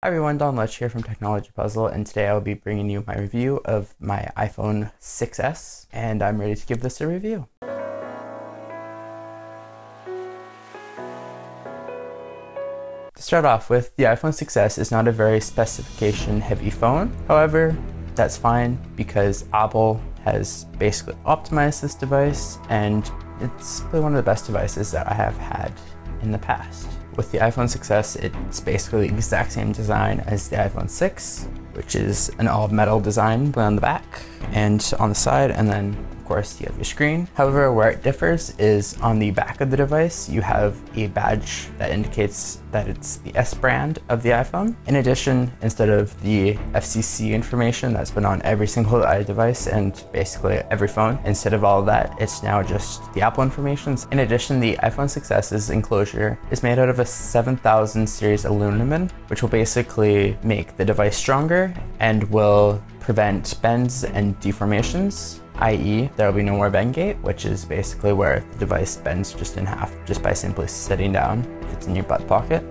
Hi everyone, Louch here from Technology Puzzle, and today I'll be bringing you my review of my iPhone 6s, and I'm ready to give this a review. To start off with, the iPhone 6s is not a very specification heavy phone. However, that's fine because Apple has basically optimized this device, and it's probably one of the best devices that I have had in the past. With the iPhone 6s, it's basically the exact same design as the iPhone 6, which is an all metal design on the back and on the side, and then of course you have your screen. However, where it differs is on the back of the device, you have a badge that indicates that it's the S brand of the iPhone. In addition, instead of the FCC information that's been on every single device and basically every phone, instead of all of that, it's now just the Apple information. In addition, the iPhone 6s's enclosure is made out of a 7000 series aluminum, which will basically make the device stronger and will prevent bends and deformations, i.e. there will be no more bend gate, which is basically where the device bends just in half just by simply sitting down if it's in your butt pocket,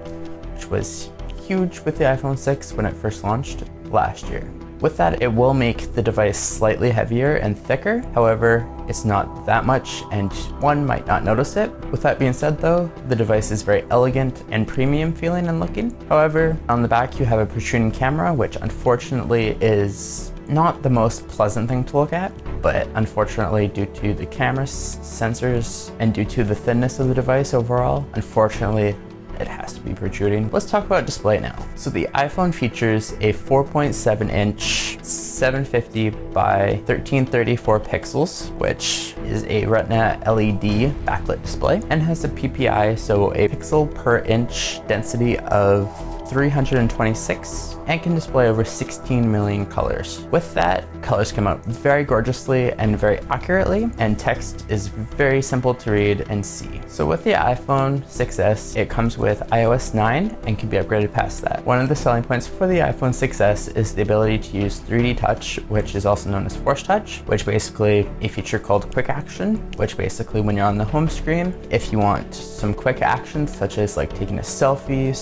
which was huge with the iPhone 6 when it first launched last year. With that, it will make the device slightly heavier and thicker. However, it's not that much and one might not notice it. With that being said though, the device is very elegant and premium feeling and looking. However, on the back you have a protruding camera, which unfortunately is not the most pleasant thing to look at, but unfortunately due to the camera sensors and due to the thinness of the device overall, unfortunately it has to be protruding. Let's talk about display now. So the iPhone features a 4.7 inch 750 by 1334 pixels, which is a Retina LED backlit display, and has a PPI, so a pixel per inch density of 326, and can display over 16 million colors. With that, colors come out very gorgeously and very accurately, and text is very simple to read and see. So with the iPhone 6s, it comes with iOS 9 and can be upgraded past that. One of the selling points for the iPhone 6s is the ability to use 3D Touch, which is also known as Force Touch, which basically a feature called Quick Action, which basically when you're on the home screen, if you want some quick actions such as like taking a selfie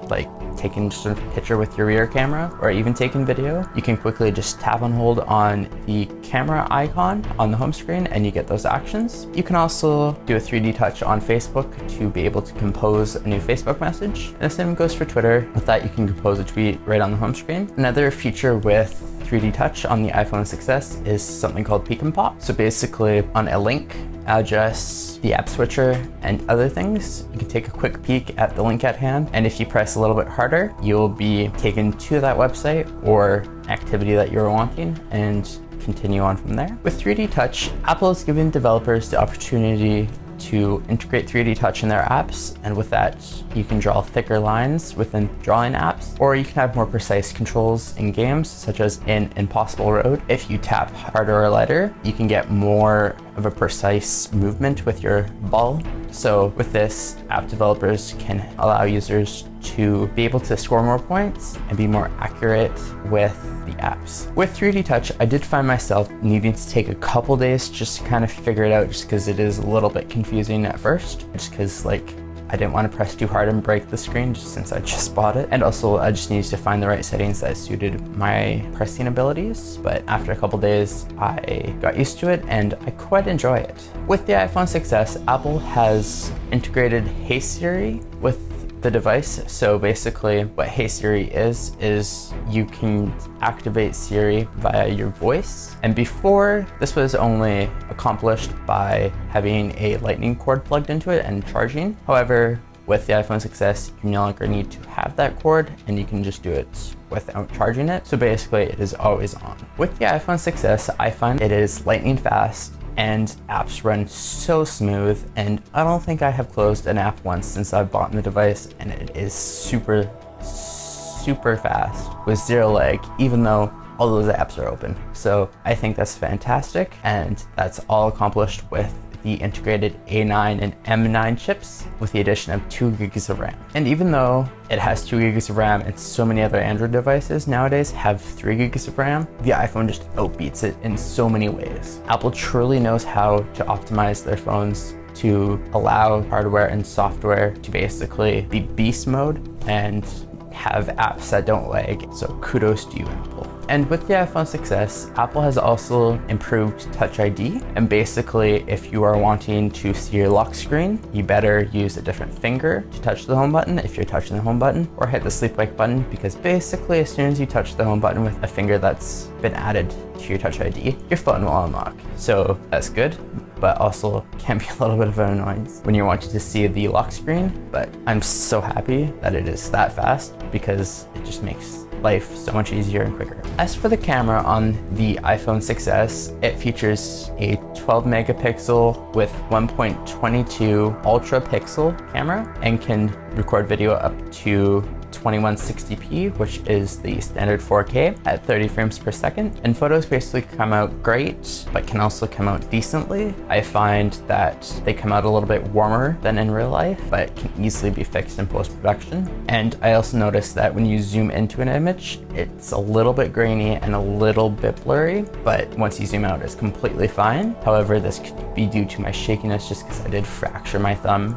/ like taking just a picture with your rear camera or even taking video, you can quickly just tap and hold on the camera icon on the home screen and you get those actions. You can also do a 3D touch on Facebook to be able to compose a new Facebook message. And the same goes for Twitter. With that, you can compose a tweet right on the home screen. Another feature with 3D touch on the iPhone 6s is something called Peek and Pop. So basically on a link address, the app switcher, and other things, you can take a quick peek at the link at hand, and if you press a little bit harder, you'll be taken to that website or activity that you're wanting and continue on from there. With 3D Touch, Apple is giving developers the opportunity to integrate 3D Touch in their apps, and with that you can draw thicker lines within drawing apps, or you can have more precise controls in games such as in Impossible Road. If you tap harder or lighter, you can get more of a precise movement with your ball. So with this, app developers can allow users to be able to score more points and be more accurate with the apps. With 3D Touch, I did find myself needing to take a couple days just to kind of figure it out, just because it is a little bit confusing at first, just because like I didn't want to press too hard and break the screen just since I just bought it. And also I just needed to find the right settings that suited my pressing abilities. But after a couple days, I got used to it and I quite enjoy it. With the iPhone 6s, Apple has integrated Hey Siri with the device. So basically what Hey Siri is you can activate Siri via your voice. And before, this was only accomplished by having a lightning cord plugged into it and charging. However, with the iPhone 6s, you no longer need to have that cord and you can just do it without charging it. So basically it is always on. With the iPhone 6s, I find it is lightning fast and apps run so smooth, and I don't think I have closed an app once since I've bought the device, and it is super fast with zero lag, even though all those apps are open. So I think that's fantastic, and that's all accomplished with the integrated A9 and M9 chips with the addition of 2 gigs of RAM. And even though it has 2 gigs of RAM and so many other Android devices nowadays have 3 gigs of RAM, the iPhone just outbeats it in so many ways. Apple truly knows how to optimize their phones to allow hardware and software to basically be beast mode and have apps that don't lag, so kudos to you, Apple. And with the iPhone 6s, Apple has also improved Touch ID, and basically if you are wanting to see your lock screen, you better use a different finger to touch the home button if you're touching the home button, or hit the sleep wake button, because basically as soon as you touch the home button with a finger that's been added to your Touch ID, your phone will unlock. So that's good, but also can be a little bit of an annoyance when you're wanting to see the lock screen. But I'm so happy that it is that fast, because it just makes life so much easier and quicker. As for the camera on the iPhone 6s, it features a 12 megapixel with 1.22 ultra pixel camera and can record video up to 2160p, which is the standard 4K at 30 frames per second. And photos basically come out great, but can also come out decently. I find that they come out a little bit warmer than in real life, but can easily be fixed in post-production. And I also noticed that when you zoom into an image, it's a little bit grainy and a little bit blurry, but once you zoom out, it's completely fine. However, this could be due to my shakiness, just because I did fracture my thumb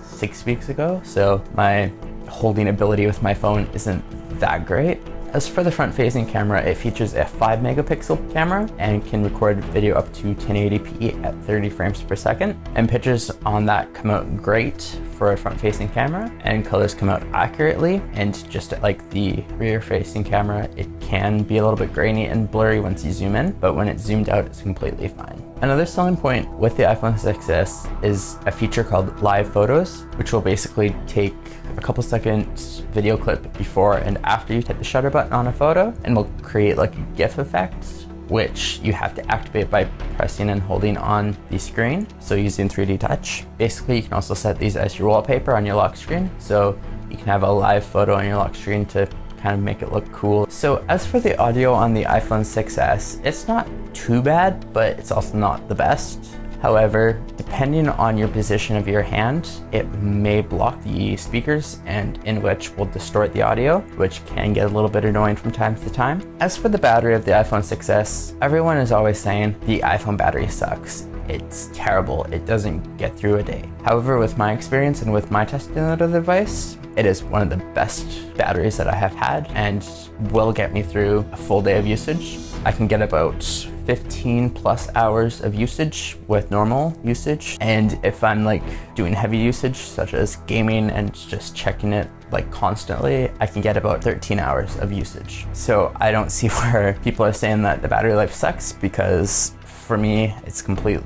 6 weeks ago, so my holding ability with my phone isn't that great. As for the front-facing camera, it features a 5 megapixel camera and can record video up to 1080p at 30 frames per second. And pictures on that come out great for a front-facing camera, and colors come out accurately. And just like the rear-facing camera, it can be a little bit grainy and blurry once you zoom in, but when it's zoomed out, it's completely fine. Another selling point with the iPhone 6s is a feature called Live Photos, which will basically take a couple seconds video clip before and after you hit the shutter button on a photo, and will create like a GIF effect, which you have to activate by pressing and holding on the screen, so using 3D Touch. Basically, you can also set these as your wallpaper on your lock screen, so you can have a live photo on your lock screen to kind of make it look cool. So as for the audio on the iPhone 6s, it's not too bad, but it's also not the best. However, depending on your position of your hand, it may block the speakers, and in which will distort the audio, which can get a little bit annoying from time to time. As for the battery of the iPhone 6s, everyone is always saying the iPhone battery sucks. It's terrible, it doesn't get through a day. However, with my experience and with my testing of the device, it is one of the best batteries that I have had and will get me through a full day of usage. I can get about 15 plus hours of usage with normal usage. And if I'm like doing heavy usage, such as gaming and just checking it like constantly, I can get about 13 hours of usage. So I don't see where people are saying that the battery life sucks, because for me, it's completely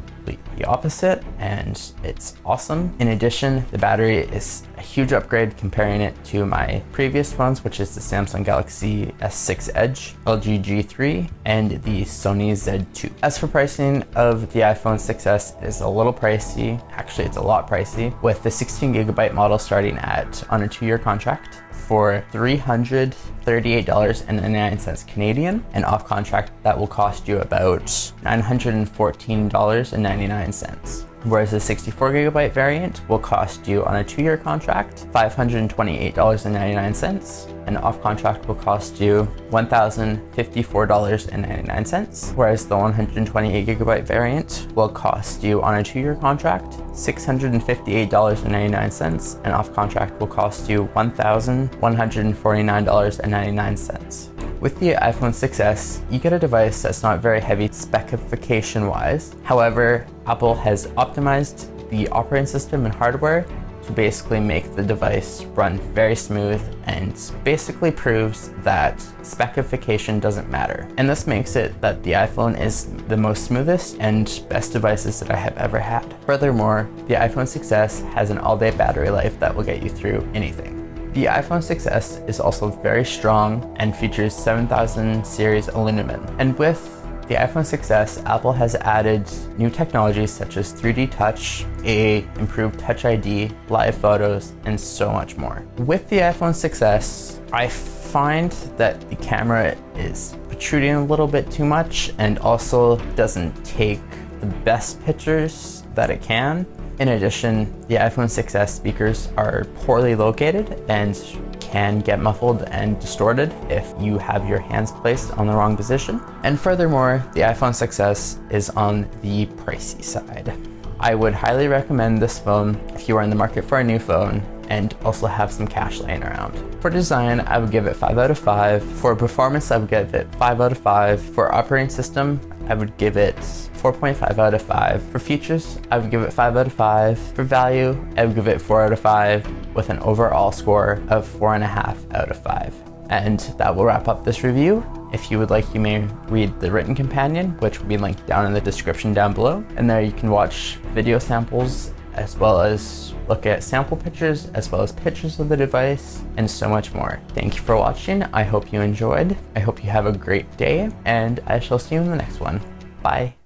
the opposite, and it's awesome. In addition, the battery is a huge upgrade comparing it to my previous phones, which is the Samsung Galaxy S6 Edge, LG G3, and the Sony Z2. As for pricing of the iPhone 6s, it is a little pricey. Actually, it's a lot pricey, with the 16GB model starting at, on a 2-year contract, for $338.99 Canadian, and off contract that will cost you about $914.99. Whereas the 64GB variant will cost you on a 2-year contract $528.99, and off contract will cost you $1,054.99. Whereas the 128GB variant will cost you on a 2-year contract $658.99, and off contract will cost you $1,149.99. With the iPhone 6s, you get a device that's not very heavy specification-wise. However, Apple has optimized the operating system and hardware to basically make the device run very smooth, and basically proves that specification doesn't matter. And this makes it that the iPhone is the most smoothest and best devices that I have ever had. Furthermore, the iPhone 6s has an all-day battery life that will get you through anything. The iPhone 6s is also very strong and features 7000 series aluminum. And with the iPhone 6s, Apple has added new technologies such as 3D Touch, improved Touch ID, live photos, and so much more. With the iPhone 6s, I find that the camera is protruding a little bit too much and also doesn't take the best pictures that it can. In addition, the iPhone 6s speakers are poorly located and can get muffled and distorted if you have your hands placed on the wrong position. And furthermore, the iPhone 6s is on the pricey side. I would highly recommend this phone if you are in the market for a new phone and also have some cash laying around. For design, I would give it 5 out of 5. For performance, I would give it 5 out of 5. For operating system, I would give it 4.5 out of 5. For features, I would give it 5 out of 5. For value, I would give it 4 out of 5 with an overall score of 4.5 out of 5. And that will wrap up this review. If you would like, you may read the written companion, which will be linked down in the description down below. And there you can watch video samples, as well as look at sample pictures, as well as pictures of the device, and so much more. Thank you for watching. I hope you enjoyed. I hope you have a great day, and I shall see you in the next one. Bye.